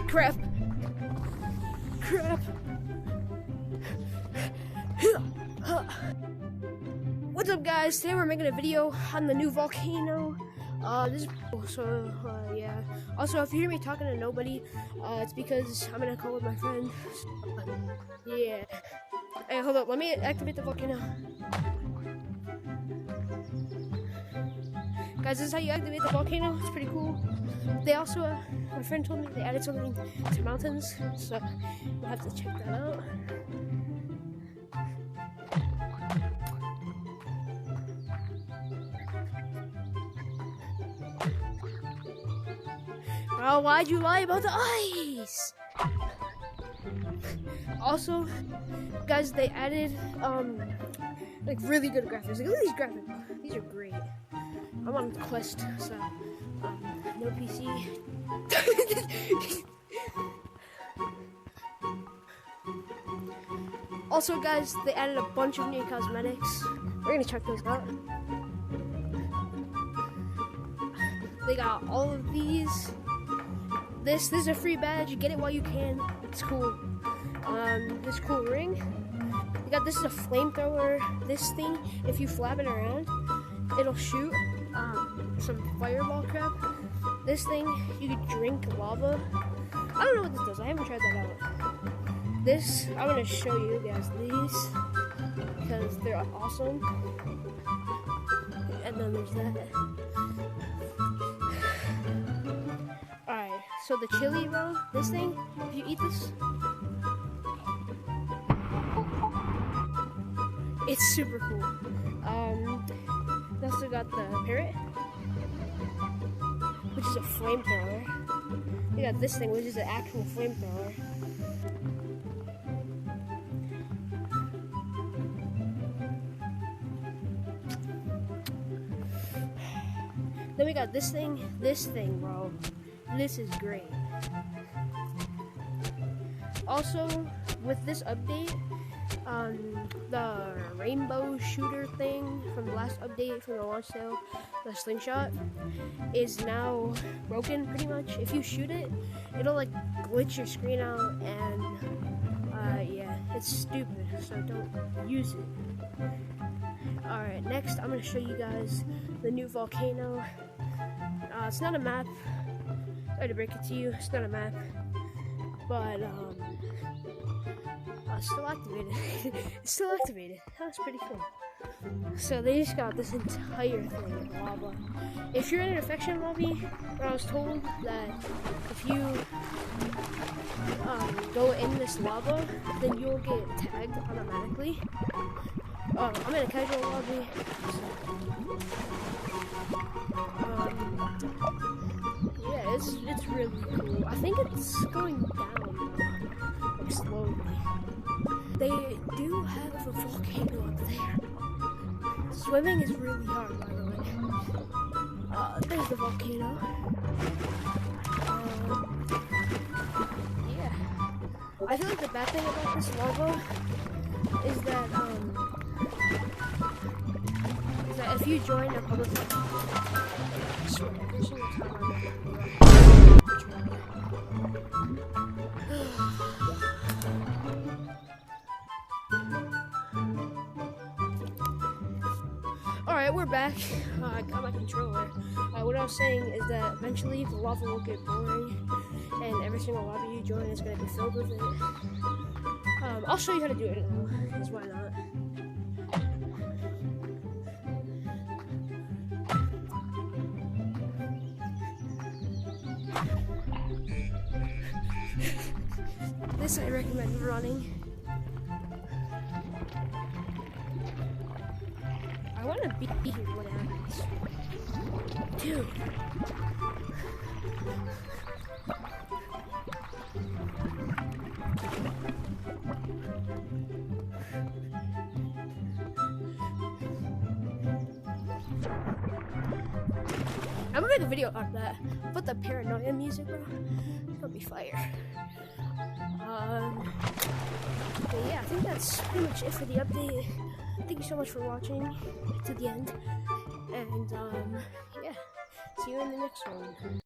Crap. Crap. What's up, guys? Today we're making a video on the new Volcano. Yeah. Also, if you hear me talking to nobody, it's because I'm in a call with my friend. Yeah. Hey, hold up. Let me activate the Volcano. Guys, this is how you activate the Volcano. It's pretty cool. They also, my friend told me they added something to mountains, so we'll have to check that out. Oh, why'd you lie about the ice? Also, guys, they added like really good graphics. Like, look at these graphics. These are great. I'm on Quest, so no PC. Also, guys, they added a bunch of new cosmetics. We're gonna check those out. They got all of these. This is a free badge. You get it while you can. It's cool. This cool ring. You got this is a flamethrower. This thing, if you flap it around, it'll shoot some fireball crap. This thing, you can drink lava. I don't know what this does. I haven't tried that out. This, I'm gonna show you guys these because they're awesome. And then there's that. Alright, so the chili roll, this thing, if you eat this, it's super cool. They also got the parrot, which is a flamethrower. We got this thing, which is an actual flamethrower. Then we got this thing, bro. This is great. Also, with this update, the rainbow shooter thing from the last update from the launch sale, the slingshot, is now broken pretty much. If you shoot it, it'll like glitch your screen out, and yeah, it's stupid, so don't use it. Alright, next I'm going to show you guys the new Volcano. It's not a map. Sorry to break it to you, it's not a map, but still activated. It's still activated. That's pretty cool. So they just got this entire thing of lava. If you're in an infection lobby, I was told that if you go in this lava, then you'll get tagged automatically. I'm in a casual lobby. Yeah, it's really cool. I think it's going down though, like slowly. They do have a volcano up there. Swimming is really hard, by the way. There's the volcano. Yeah. I feel like the bad thing about this lava is that if you join a public I swear, every single time I'm Alright, we're back. I got my controller. What I was saying is that eventually the lava will get boring, and every single lobby you join is going to be filled with it. I'll show you how to do it now, because why not? This I recommend running. I want to be here when it happens. Dude. I'm gonna make a video on that. Put the paranoia music, bro. It'll be fire. But yeah, I think that's pretty much it for the update. Thank you so much for watching to the end. And yeah, see you in the next one.